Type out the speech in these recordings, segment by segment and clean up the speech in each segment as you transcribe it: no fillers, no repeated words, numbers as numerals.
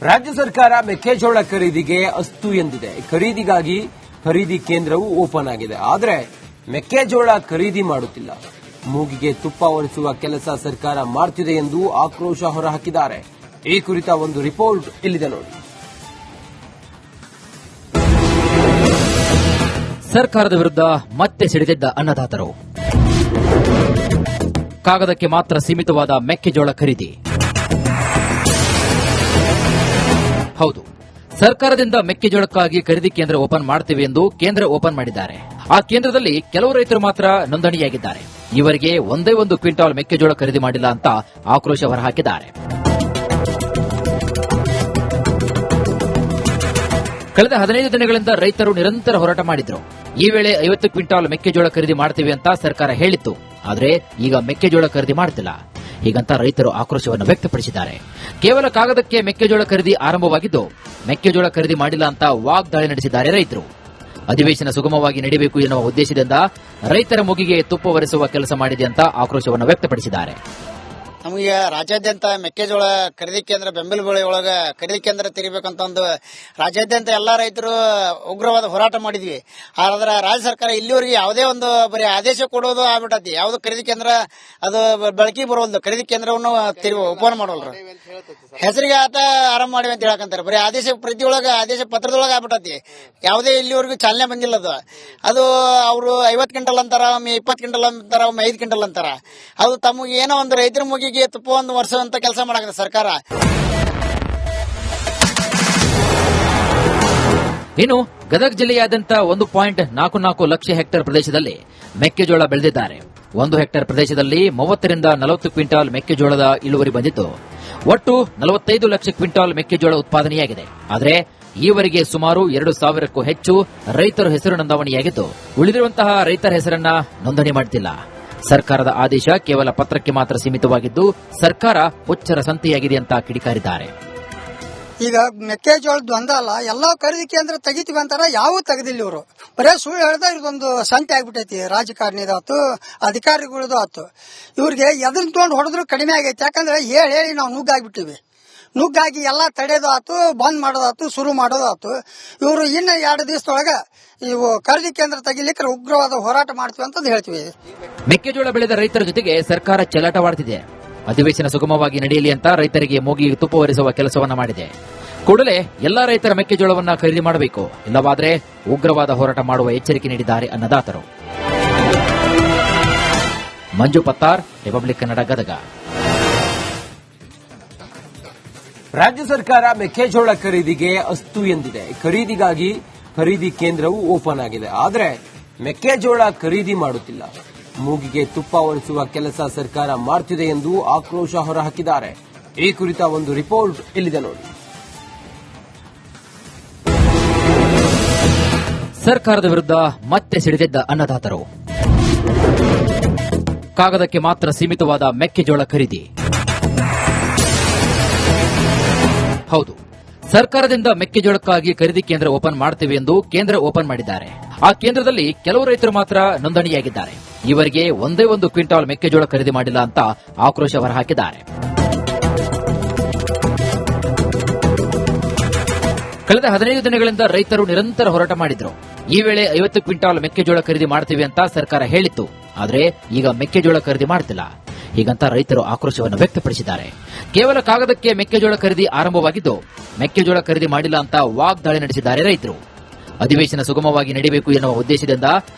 ರಾಜ್ಯ ಸರ್ಕಾರ ಮೆಕ್ಕೆಜೋಳ ಖರೀದಿಗೆ ಅಸ್ತು ಎಂದಿದೆ. ಖರೀದಿಗಾಗಿ ಖರೀದಿ ಕೇಂದ್ರವು ಓಪನ್ ಆಗಿದೆ. ಆದರೆ ಮೆಕ್ಕೆಜೋಳ ಖರೀದಿ ಮಾಡುತ್ತಿಲ್ಲ. ಮೂಗಿಗೆ ತುಪ್ಪ ಒರೆಸುವ ಕೆಲಸ ಸರ್ಕಾರ ಮಾಡುತ್ತಿದೆ ಎಂದು ಆಕ್ರೋಶ ಹೊರಹಾಕಿದ್ದಾರೆ. ಈ ಕುರಿತ ಒಂದು ರಿಪೋರ್ಟ್ ಇಲ್ಲಿದೆ ನೋಡಿ. ಸರ್ಕಾರದ ವಿರುದ್ಧ ಮತ್ತೆ ಸಿಡಿದಿದ್ದ ಅನ್ನದಾತರು. ಕಾಗದಕ್ಕೆ ಮಾತ್ರ ಸೀಮಿತವಾದ ಮೆಕ್ಕೆಜೋಳ ಖರೀದಿ. ಹೌದು, ಸರ್ಕಾರದಿಂದ ಮೆಕ್ಕೆಜೋಳಕ್ಕಾಗಿ ಖರೀದಿ ಕೇಂದ್ರ ಓಪನ್ ಮಾಡ್ತೀವಿ ಎಂದು ಕೇಂದ್ರ ಓಪನ್ ಮಾಡಿದ್ದಾರೆ. ಆ ಕೇಂದ್ರದಲ್ಲಿ ಕೆಲವು ರೈತರು ಮಾತ್ರ ನೋಂದಣಿಯಾಗಿದ್ದಾರೆ. ಇವರಿಗೆ ಒಂದೇ ಒಂದು ಕ್ವಿಂಟಾಲ್ ಮೆಕ್ಕೆಜೋಳ ಖರೀದಿ ಮಾಡಿಲ್ಲ ಅಂತ ಆಕ್ರೋಶ ಹೊರಹಾಕಿದ್ದಾರೆ. ಕಳೆದ 15 ದಿನಗಳಿಂದ ರೈತರು ನಿರಂತರ ಹೋರಾಟ ಮಾಡಿದ್ರು. ಈ ವೇಳೆ 50 ಕ್ವಿಂಟಾಲ್ ಮೆಕ್ಕೆಜೋಳ ಖರೀದಿ ಮಾಡ್ತೀವಿ ಅಂತ ಸರ್ಕಾರ ಹೇಳಿತ್ತು. ಆದರೆ ಈಗ ಮೆಕ್ಕೆಜೋಳ ಖರೀದಿ ಮಾಡ್ತಿಲ್ಲ. ಹೀಗಂತ ರೈತರು ಆಕ್ರೋಶವನ್ನು ವ್ಯಕ್ತಪಡಿಸಿದ್ದಾರೆ. ಕೇವಲ ಕಾಗದಕ್ಕೆ ಮೆಕ್ಕೆಜೋಳ ಖರೀದಿ ಆರಂಭವಾಗಿದ್ದು, ಮೆಕ್ಕೆಜೋಳ ಖರೀದಿ ಮಾಡಿಲ್ಲ ಅಂತ ವಾಗ್ದಾಳಿ ನಡೆಸಿದ್ದಾರೆ ರೈತರು. ಅಧಿವೇಶನ ಸುಗಮವಾಗಿ ನಡೆಯಬೇಕು ಎನ್ನುವ ಉದ್ದೇಶದಿಂದ ರೈತರ ಮೂಗಿಗೆ ತುಪ್ಪ ಒರೆಸುವ ಕೆಲಸ ಮಾಡಿದೆ ಅಂತ ಆಕ್ರೋಶವನ್ನು ವ್ಯಕ್ತಪಡಿಸಿದ್ದಾರೆ. ನಮಗೆ ರಾಜ್ಯಾದ್ಯಂತ ಮೆಕ್ಕೆಜೋಳ ಖರೀದಿ ಕೇಂದ್ರ ಬೆಂಬಲ ಬೆಲೆ ಒಳಗ ಖರೀದಿ ಕೇಂದ್ರ ತೆರಿಬೇಕಂತ ಒಂದು ರಾಜ್ಯಾದ್ಯಂತ ಎಲ್ಲಾ ರೈತರು ಉಗ್ರವಾದ ಹೋರಾಟ ಮಾಡಿದ್ವಿ. ಆದ್ರೆ ರಾಜ್ಯ ಸರ್ಕಾರ ಇಲ್ಲಿವರೆಗೆ ಯಾವುದೇ ಒಂದು ಬರೀ ಆದೇಶ ಕೊಡೋದು ಆಗ್ಬಿಟ್ಟತಿ. ಯಾವ್ದು ಖರೀದಿ ಕೇಂದ್ರ ಅದು ಬಳಕೆ ಬರೋಲ್ದು. ಖರೀದಿ ಕೇಂದ್ರವನ್ನು ಓಪನ್ ಮಾಡೋಲ್ರು. ಹೆಸರಿಗೆ ಆತ ಆರಂಭ ಮಾಡಿವಿ ಅಂತ ಹೇಳಕಂತಾರೆ. ಬರೀ ಆದೇಶ ಪ್ರತಿಯೊಳಗ ಆದೇಶ ಪತ್ರದೊಳಗ ಆಗ್ಬಿಟ್ಟತಿ. ಯಾವುದೇ ಇಲ್ಲಿವರೆಗೂ ಚಾಲನೆ ಬಂದಿಲ್ಲ. ಅದು ಅವರು 50 ಕ್ವಿಂಟಲ್ ಅಂತಾರ, ಒಮ್ಮೆ 20 ಕ್ವಿಂಟಲ್ ಅಂತಾರ, ಒಮ್ಮೆ 5 ಕ್ವಿಂಟಲ್ ಅಂತಾರ. ಅದು ತಮಗೆ ಏನೋ ಒಂದು ರೈತರ ಮುಗಿಗೆ ತುಪ್ಪ ಒಂದು ವರ್ಷವಂತ ಕೆಲಸ ಮಾಡಾಕತ್ತೆ ಸರ್ಕಾರ. ಇನ್ನು ಗದಗ ಜಿಲ್ಲೆಯಾದ್ಯಂತ 1.44 ಲಕ್ಷ ಹೆಕ್ಟೇರ್ ಪ್ರದೇಶದಲ್ಲಿ ಮೆಕ್ಕೆಜೋಳ ಬೆಳೆದಿದ್ದಾರೆ. 1 ಹೆಕ್ಟೇರ್ ಪ್ರದೇಶದಲ್ಲಿ 30 ರಿಂದ 40 ಕ್ವಿಂಟಾಲ್ ಮೆಕ್ಕೆಜೋಳದ ಇಳುವರಿ ಬಂದಿದ್ದು, ಒಟ್ಟು 45 ಲಕ್ಷ ಕ್ವಿಂಟಾಲ್ ಮೆಕ್ಕೆಜೋಳ ಉತ್ಪಾದನೆಯಾಗಿದೆ. ಆದರೆ ಈವರೆಗೆ ಸುಮಾರು 2,000ಕ್ಕೂ ಹೆಚ್ಚು ರೈತರ ಹೆಸರು ನೋಂದಣಿಯಾಗಿದ್ದು, ಉಳಿದಿರುವಂತಹ ರೈತರ ಹೆಸರನ್ನ ನೋಂದಣಿ ಮಾಡುತ್ತಿಲ್ಲ. ಸರ್ಕಾರದ ಆದೇಶ ಕೇವಲ ಪತ್ರಕ್ಕೆ ಮಾತ್ರ ಸೀಮಿತವಾಗಿದ್ದು, ಸರ್ಕಾರ ಹುಚ್ಚರ ಸಂತೆಯಾಗಿದೆ ಅಂತ ಕಿಡಿಕಾರಿದ್ದಾರೆ. ಈಗ ಮೆಕ್ಕೆಜೋಳದ ಒಂದಲ್ಲ, ಎಲ್ಲಾ ಖರೀದಿ ಕೇಂದ್ರ ತೆಗಿತೀವಿ ಅಂತಾರ, ಯಾವ ತೆಗೆದಿಲ್ಲ ಇವರು. ಬರೇ ಸುಳ್ಳು ಹೇಳ್ದ ಇದೊಂದು ಸಂತೆ ಆಗ್ಬಿಟ್ಟೈತಿ. ರಾಜಕಾರಣಿದಾತು, ಅಧಿಕಾರಿಗಳದು ಆತು. ಇವ್ರಿಗೆ ಎದನ್ ತೊಗೊಂಡು ಹೊಡೆದ್ರು ಕಡಿಮೆ ಆಗೈತಿ. ಯಾಕಂದ್ರೆ ಹೇಳಿ ನಾವು ನುಗ್ಗಾಗ್ಬಿಟ್ಟಿವಿ. ನುಗ್ಗಾಗಿ ಎಲ್ಲಾ ತಡೆಯೋದು ಆತು, ಬಂದ್ ಮಾಡೋದಾತು, ಶುರು ಮಾಡೋದಾತು. ಇವರು ಇನ್ನು 2 ದಿವಸದೊಳಗ ಇವು ಖರೀದಿ ಕೇಂದ್ರ ತೆಗಿಲಿಕ್ಕೆ ಉಗ್ರವಾದ ಹೋರಾಟ ಮಾಡ್ತೀವಿ ಅಂತ ಹೇಳ್ತೀವಿ. ಮೆಕ್ಕೆಜೋಳ ಬೆಳೆದ ರೈತರ ಜೊತೆಗೆ ಸರ್ಕಾರ ಚೆಲ್ಲಾಟವಾಡುತ್ತಿದೆ. ಅಧಿವೇಶನ ಸುಗಮವಾಗಿ ನಡೆಯಲಿ ಅಂತ ರೈತರಿಗೆ ಮೂಗಿಗೆ ತುಪ್ಪ ಒರೆಸುವ ಕೆಲಸವನ್ನ ಮಾಡಿದೆ. ಕೂಡಲೇ ಎಲ್ಲಾ ರೈತರ ಮೆಕ್ಕೆಜೋಳವನ್ನ ಖರೀದಿ ಮಾಡಬೇಕು, ಇಲ್ಲವಾದರೆ ಉಗ್ರವಾದ ಹೋರಾಟ ಮಾಡುವ ಎಚ್ಚರಿಕೆ ನೀಡಿದ್ದಾರೆ ಅನ್ನದಾತರು. ಮಂಜು ಪತ್ತಾರ್, ರಿಪಬ್ಲಿಕ್ ಕನ್ನಡ, ಗದಗ. ರಾಜ್ಯ ಸರ್ಕಾರ ಮೆಕ್ಕೆಜೋಳ ಖರೀದಿಗೆ ಅಸ್ತು ಎಂದಿದೆ. ಖರೀದಿಗಾಗಿ ಖರೀದಿ ಕೇಂದ್ರವು ಓಪನ್ ಆಗಿದೆ. ಆದರೆ ಮೆಕ್ಕೆಜೋಳ ಖರೀದಿ ಮಾಡುತ್ತಿಲ್ಲ. ಮೂಗಿಗೆ ತುಪ್ಪ ಒರೆಸುವ ಕೆಲಸ ಸರ್ಕಾರ ಮಾಡುತ್ತಿದೆ ಎಂದು ಆಕ್ರೋಶ ಹೊರಹಾಕಿದ್ದಾರೆ. ಈ ಕುರಿತ ಒಂದು ರಿಪೋರ್ಟ್ ಇಲ್ಲಿದೆ ನೋಡಿ. ಸರ್ಕಾರದ ವಿರುದ್ಧ ಮತ್ತೆ ಸಿಡಿದಿದ್ದ ಅನ್ನದಾತರು. ಕಾಗದಕ್ಕೆ ಮಾತ್ರ ಸೀಮಿತವಾದ ಮೆಕ್ಕೆಜೋಳ ಖರೀದಿ. ಹೌದು, ಸರ್ಕಾರದಿಂದ ಮೆಕ್ಕೆಜೋಳಕ್ಕಾಗಿ ಖರೀದಿ ಕೇಂದ್ರ ಓಪನ್ ಮಾಡ್ತೀವಿ ಎಂದು ಕೇಂದ್ರ ಓಪನ್ ಮಾಡಿದ್ದಾರೆ. ಆ ಕೇಂದ್ರದಲ್ಲಿ ಕೆಲವು ರೈತರು ಮಾತ್ರ ನೋಂದಣಿಯಾಗಿದ್ದಾರೆ. ಇವರಿಗೆ ಒಂದೇ ಒಂದು ಕ್ವಿಂಟಾಲ್ ಮೆಕ್ಕೆಜೋಳ ಖರೀದಿ ಮಾಡಿಲ್ಲ ಅಂತ ಆಕ್ರೋಶ ಹೊರಹಾಕಿದ್ದಾರೆ. ಕಳೆದ 15 ದಿನಗಳಿಂದ ರೈತರು ನಿರಂತರ ಹೋರಾಟ ಮಾಡಿದ್ರು. ಈ ವೇಳೆ 50 ಕ್ವಿಂಟಾಲ್ ಮೆಕ್ಕೆಜೋಳ ಖರೀದಿ ಮಾಡ್ತೀವಿ ಅಂತ ಸರ್ಕಾರ ಹೇಳಿತ್ತು. ಆದರೆ ಈಗ ಮೆಕ್ಕೆಜೋಳ ಖರೀದಿ ಮಾಡ್ತಿಲ್ಲ. ಹೀಗಂತ ರೈತರು ಆಕ್ರೋಶವನ್ನು ವ್ಯಕ್ತಪಡಿಸಿದ್ದಾರೆ. ಕೇವಲ ಕಾಗದಕ್ಕೆ ಮೆಕ್ಕೆಜೋಳ ಖರೀದಿ ಆರಂಭವಾಗಿದ್ದು, ಮೆಕ್ಕೆಜೋಳ ಖರೀದಿ ಮಾಡಿಲ್ಲ ಅಂತ ವಾಗ್ದಾಳಿ ನಡೆಸಿದ್ದಾರೆ ರೈತರು. ಅಧಿವೇಶನ ಸುಗಮವಾಗಿ ನಡೆಯಬೇಕು ಎನ್ನುವ ಉದ್ದೇಶದಿಂದ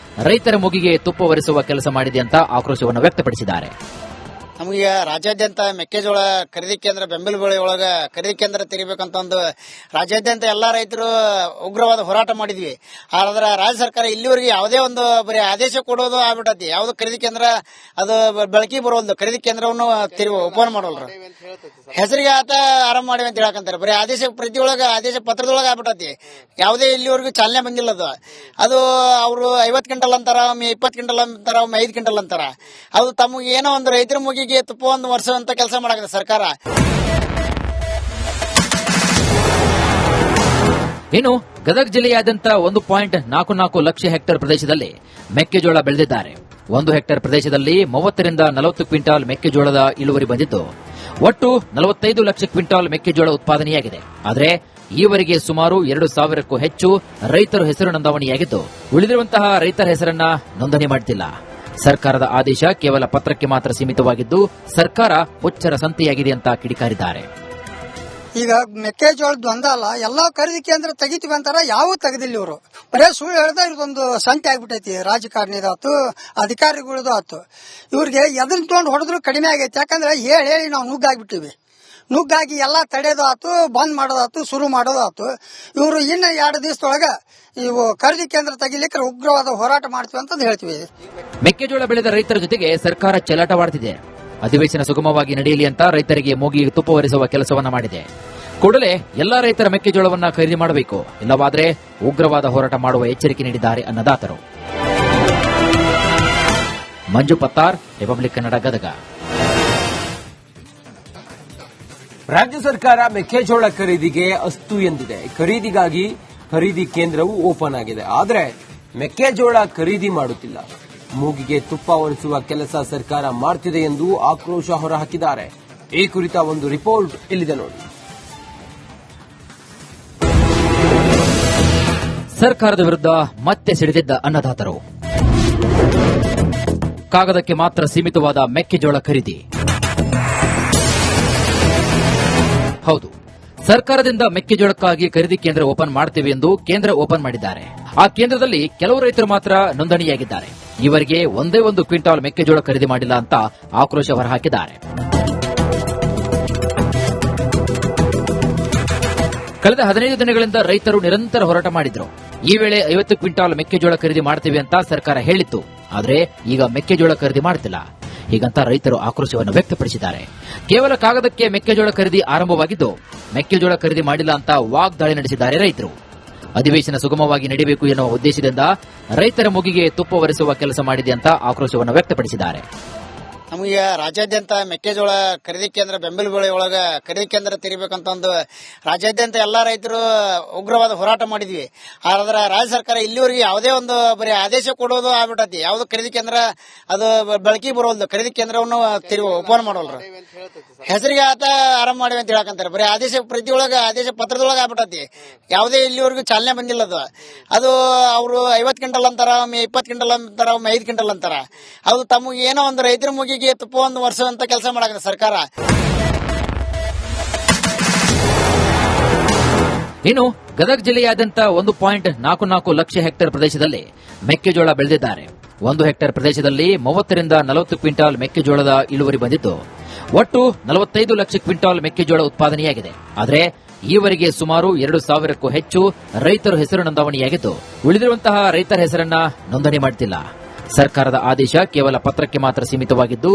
ರೈತರ ಮೂಗಿಗೆ ತುಪ್ಪ ಒರೆಸುವ ಕೆಲಸ ಮಾಡಿದೆ ಅಂತ ಆಕ್ರೋಶವನ್ನು ವ್ಯಕ್ತಪಡಿಸಿದ್ದಾರೆ. ನಮಗೆ ರಾಜ್ಯಾದ್ಯಂತ ಮೆಕ್ಕೆಜೋಳ ಖರೀದಿ ಕೇಂದ್ರ ಬೆಂಬಲ ಬೆಲೆ ಒಳಗ ಖರೀದಿ ಕೇಂದ್ರ ತೆರಿಬೇಕಂತ ಒಂದು ರಾಜ್ಯಾದ್ಯಂತ ಎಲ್ಲಾ ರೈತರು ಉಗ್ರವಾದ ಹೋರಾಟ ಮಾಡಿದ್ವಿ. ಆದ್ರೆ ರಾಜ್ಯ ಸರ್ಕಾರ ಇಲ್ಲಿವರೆಗೆ ಯಾವುದೇ ಒಂದು ಬರೀ ಆದೇಶ ಕೊಡೋದು ಆಗ್ಬಿಟ್ಟತಿ. ಯಾವ್ದು ಖರೀದಿ ಕೇಂದ್ರ ಅದು ಬಳಕೆ ಬರೋಲ್ದು. ಖರೀದಿ ಕೇಂದ್ರವನ್ನು ಓಪನ್ ಮಾಡೋಲ್ರು. ಹೆಸರಿಗೆ ಆತ ಆರಂಭ ಮಾಡಿವಿ ಅಂತ ಹೇಳಕಂತಾರೆ. ಬರೀ ಆದೇಶ ಪ್ರತಿಯೊಳಗ ಆದೇಶ ಪತ್ರದೊಳಗ ಆಗ್ಬಿಟ್ಟತಿ. ಯಾವುದೇ ಇಲ್ಲಿವರೆಗೂ ಚಾಲನೆ ಬಂದಿಲ್ಲ. ಅದು ಅವರು 50 ಕ್ವಿಂಟಲ್ ಅಂತಾರ, ಒಮ್ಮೆ 20 ಕ್ವಿಂಟಲ್ ಅಂತಾರ, ಒಮ್ಮೆ 5 ಕ್ವಿಂಟಲ್ ಅಂತಾರ. ಅದು ತಮಗೆ ಏನೋ ಒಂದು ರೈತರ ಮುಗಿಗೆ ತುಪ್ಪ ಒಂದು ವರ್ಷವಂತ ಕೆಲಸ ಮಾಡಾಕತ್ತೆ ಸರ್ಕಾರ. ಇನ್ನು ಗದಗ ಜಿಲ್ಲೆಯಾದ್ಯಂತ 1.44 ಲಕ್ಷ ಹೆಕ್ಟೇರ್ ಪ್ರದೇಶದಲ್ಲಿ ಮೆಕ್ಕೆಜೋಳ ಬೆಳೆದಿದ್ದಾರೆ. 1 ಹೆಕ್ಟೇರ್ ಪ್ರದೇಶದಲ್ಲಿ 30 ರಿಂದ 40 ಕ್ವಿಂಟಾಲ್ ಮೆಕ್ಕೆಜೋಳದ ಇಳುವರಿ ಬಂದಿದ್ದು, ಒಟ್ಟು 45 ಲಕ್ಷ ಕ್ವಿಂಟಾಲ್ ಮೆಕ್ಕೆಜೋಳ ಉತ್ಪಾದನೆಯಾಗಿದೆ. ಆದರೆ ಈವರೆಗೆ ಸುಮಾರು 2,000ಕ್ಕೂ ಹೆಚ್ಚು ರೈತರ ಹೆಸರು ನೋಂದಣಿಯಾಗಿದ್ದು, ಉಳಿದಿರುವಂತಹ ರೈತರ ಹೆಸರನ್ನ ನೋಂದಣಿ ಮಾಡುತ್ತಿಲ್ಲ. ಸರ್ಕಾರದ ಆದೇಶ ಕೇವಲ ಪತ್ರಕ್ಕೆ ಮಾತ್ರ ಸೀಮಿತವಾಗಿದ್ದು, ಸರ್ಕಾರ ಹುಚ್ಚರ ಸಂತೆಯಾಗಿದೆ ಅಂತ ಕಿಡಿಕಾರಿದ್ದಾರೆ. ಈಗ ಮೆಕ್ಕೆಜೋಳದ ಒಂದಲ್ಲ ಎಲ್ಲಾ ಖರೀದಿ ಕೇಂದ್ರ ತೆಗಿತೀವಿ ಅಂತಾರ, ಯಾವ ತೆಗೆದಿಲ್ಲ ಇವರು. ಬರೇ ಸುಳ್ಳು ಹೇಳ್ದ ಇದೊಂದು ಸಂತೆ ಆಗ್ಬಿಟ್ಟೈತಿ. ರಾಜಕಾರಣಿದಾತು ಅಧಿಕಾರಿಗಳದು ಆತು. ಇವ್ರಿಗೆ ಎದನ್ ತೊಗೊಂಡು ಹೊಡೆದ್ರು ಕಡಿಮೆ ಆಗೈತಿ. ಯಾಕಂದ್ರೆ ಹೇಳಿ ನಾವು ನುಗ್ಗಾಗ್ಬಿಟ್ಟಿವಿ. ನುಗ್ಗಾಗಿ ಎಲ್ಲಾ ತಡೆಯೋದು ಆತು, ಬಂದ್ ಮಾಡೋದಾತು, ಶುರು ಮಾಡೋದಾತು. ಇವರು ಇನ್ನ 2 ದಿವಸದೊಳಗ ಇವು ಖರೀದಿ ಕೇಂದ್ರ ತೆಗಿಲಿಕ್ಕೆ ಉಗ್ರವಾದ ಹೋರಾಟ ಮಾಡ್ತೀವಿ ಅಂತ ಹೇಳ್ತೀವಿ. ಮೆಕ್ಕೆಜೋಳ ಬೆಳೆದ ರೈತರ ಜೊತೆಗೆ ಸರ್ಕಾರ ಚೆಲ್ಲಾಟವಾಡುತ್ತಿದೆ. ಅಧಿವೇಶನ ಸುಗಮವಾಗಿ ನಡೆಯಲಿ ಅಂತ ರೈತರಿಗೆ ಮೂಗಿಗೆ ತುಪ್ಪ ಒರೆಸುವ ಕೆಲಸವನ್ನ ಮಾಡಿದೆ. ಕೂಡಲೇ ಎಲ್ಲಾ ರೈತರ ಮೆಕ್ಕೆಜೋಳವನ್ನ ಖರೀದಿ ಮಾಡಬೇಕು, ಇಲ್ಲವಾದರೆ ಉಗ್ರವಾದ ಹೋರಾಟ ಮಾಡುವ ಎಚ್ಚರಿಕೆ ನೀಡಿದ್ದಾರೆ ಅನ್ನದಾತರು. ಮಂಜು ಪತ್ತಾರ್, ರಿಪಬ್ಲಿಕ್ ಕನ್ನಡ, ಗದಗ. ರಾಜ್ಯ ಸರ್ಕಾರ ಮೆಕ್ಕೆಜೋಳ ಖರೀದಿಗೆ ಅಸ್ತು ಎಂದಿದೆ. ಖರೀದಿಗಾಗಿ ಖರೀದಿ ಕೇಂದ್ರವು ಓಪನ್ ಆಗಿದೆ. ಆದರೆ ಮೆಕ್ಕೆಜೋಳ ಖರೀದಿ ಮಾಡುತ್ತಿಲ್ಲ. ಮೂಗಿಗೆ ತುಪ್ಪ ಒರೆಸುವ ಕೆಲಸ ಸರ್ಕಾರ ಮಾಡ್ತಿದೆ ಎಂದು ಆಕ್ರೋಶ ಹೊರಹಾಕಿದ್ದಾರೆ. ಈ ಕುರಿತ ಒಂದು ರಿಪೋರ್ಟ್ ಇಲ್ಲಿದೆ ನೋಡಿ. ಸರ್ಕಾರದ ವಿರುದ್ಧ ಮತ್ತೆ ಸಿಡಿದಿದ್ದ ಅನ್ನದಾತರು. ಕಾಗದಕ್ಕೆ ಮಾತ್ರ ಸೀಮಿತವಾದ ಮೆಕ್ಕೆಜೋಳ ಖರೀದಿ. ಹೌದು, ಸರ್ಕಾರದಿಂದ ಮೆಕ್ಕೆಜೋಳಕ್ಕಾಗಿ ಖರೀದಿ ಕೇಂದ್ರ ಓಪನ್ ಮಾಡ್ತೇವೆ ಎಂದು ಕೇಂದ್ರ ಓಪನ್ ಮಾಡಿದ್ದಾರೆ. ಆ ಕೇಂದ್ರದಲ್ಲಿ ಕೆಲವು ರೈತರು ಮಾತ್ರ ನೋಂದಣಿಯಾಗಿದ್ದಾರೆ. ಇವರಿಗೆ ಒಂದೇ ಒಂದು ಕ್ವಿಂಟಾಲ್ ಮೆಕ್ಕೆಜೋಳ ಖರೀದಿ ಮಾಡಿಲ್ಲ ಅಂತ ಆಕ್ರೋಶ ಹೊರಹಾಕಿದ್ದಾರೆ. ಕಳೆದ 15 ದಿನಗಳಿಂದ ರೈತರು ನಿರಂತರ ಹೋರಾಟ ಮಾಡಿದ್ರು. ಈ ವೇಳೆ 50 ಕ್ವಿಂಟಾಲ್ ಮೆಕ್ಕೆಜೋಳ ಖರೀದಿ ಮಾಡ್ತೇವೆ ಅಂತ ಸರ್ಕಾರ ಹೇಳಿತ್ತು. ಆದರೆ ಈಗ ಮೆಕ್ಕೆಜೋಳ ಖರೀದಿ ಮಾಡ್ತಿಲ್ಲ. ಹೀಗಂತ ರೈತರು ಆಕ್ರೋಶವನ್ನು ವ್ಯಕ್ತಪಡಿಸಿದ್ದಾರೆ. ಕೇವಲ ಕಾಗದಕ್ಕೆ ಮೆಕ್ಕೆಜೋಳ ಖರೀದಿ ಆರಂಭವಾಗಿದ್ದು, ಮೆಕ್ಕೆಜೋಳ ಖರೀದಿ ಮಾಡಿಲ್ಲ ಅಂತ ವಾಗ್ದಾಳಿ ನಡೆಸಿದ್ದಾರೆ ರೈತರು. ಅಧಿವೇಶನ ಸುಗಮವಾಗಿ ನಡೆಯಬೇಕು ಎನ್ನುವ ಉದ್ದೇಶದಿಂದ ರೈತರ ಮುಗಿಗೆ ತುಪ್ಪ ಒರೆಸುವ ಕೆಲಸ ಮಾಡಿದೆ ಅಂತ ಆಕ್ರೋಶವನ್ನು ವ್ಯಕ್ತಪಡಿಸಿದ್ದಾರೆ. ನಮಗೆ ರಾಜ್ಯಾದ್ಯಂತ ಮೆಕ್ಕೆಜೋಳ ಖರೀದಿ ಕೇಂದ್ರ ಬೆಂಬಲ ಬೆಲೆ ಒಳಗ ಖರೀದಿ ಕೇಂದ್ರ ತೆರಿಬೇಕಂತ ಒಂದು ರಾಜ್ಯಾದ್ಯಂತ ಎಲ್ಲಾ ರೈತರು ಉಗ್ರವಾದ ಹೋರಾಟ ಮಾಡಿದ್ವಿ. ಆದ್ರೆ ರಾಜ್ಯ ಸರ್ಕಾರ ಇಲ್ಲಿವರೆಗೆ ಯಾವುದೇ ಒಂದು ಬರೀ ಆದೇಶ ಕೊಡೋದು ಆಗ್ಬಿಟ್ಟತಿ. ಯಾವ್ದು ಖರೀದಿ ಕೇಂದ್ರ ಅದು ಬಳಕೆ ಬರೋಲ್ದು. ಖರೀದಿ ಕೇಂದ್ರವನ್ನು ಓಪನ್ ಮಾಡೋಲ್ರ. ಹೆಸರಿಗೆ ಆತ ಆರಂಭ ಮಾಡಿವಿ ಅಂತ ಹೇಳಕಂತಾರೆ. ಬರೀ ಆದೇಶ ಪ್ರತಿಯೊಳಗ ಆದೇಶ ಪತ್ರದೊಳಗ ಆಗ್ಬಿಟ್ಟತಿ. ಯಾವುದೇ ಇಲ್ಲಿವರೆಗೂ ಚಾಲನೆ ಬಂದಿಲ್ಲ. ಅದು ಅವರು 50 ಕ್ವಿಂಟಲ್ ಅಂತಾರ, 20 ಕ್ವಿಂಟಲ್ ಅಂತಾರ, 5 ಕ್ವಿಂಟಲ್ ಅಂತಾರ. ಅದು ತಮಗೆ ಏನೋ ಒಂದು ರೈತರ ಮುಗಿಗೆ ತುಪ್ಪ ಒಂದು ವರ್ಷವಂತ ಕೆಲಸ ಮಾಡಾಕ ಸರ್ಕಾರ. ಇನ್ನು ಗದಗ ಜಿಲ್ಲೆಯಾದ್ಯಂತ 1.44 ಲಕ್ಷ ಹೆಕ್ಟೇರ್ ಪ್ರದೇಶದಲ್ಲಿ ಮೆಕ್ಕೆಜೋಳ ಬೆಳೆದಿದ್ದಾರೆ. 1 ಹೆಕ್ಟೇರ್ ಪ್ರದೇಶದಲ್ಲಿ 30 ರಿಂದ 40 ಕ್ವಿಂಟಾಲ್ ಮೆಕ್ಕೆಜೋಳದ ಇಳುವರಿ ಬಂದಿದ್ದು, ಒಟ್ಟು 45 ಲಕ್ಷ ಕ್ವಿಂಟಾಲ್ ಮೆಕ್ಕೆಜೋಳ ಉತ್ಪಾದನೆಯಾಗಿದೆ. ಆದರೆ ಈವರೆಗೆ ಸುಮಾರು 2,000ಕ್ಕೂ ಹೆಚ್ಚು ರೈತರ ಹೆಸರು ನೋಂದಣಿಯಾಗಿದ್ದು, ಉಳಿದಿರುವಂತಹ ರೈತರ ಹೆಸರನ್ನ ನೋಂದಣಿ ಮಾಡುತ್ತಿಲ್ಲ. ಸರ್ಕಾರದ ಆದೇಶ ಕೇವಲ ಪತ್ರಕ್ಕೆ ಮಾತ್ರ ಸೀಮಿತವಾಗಿದ್ದು,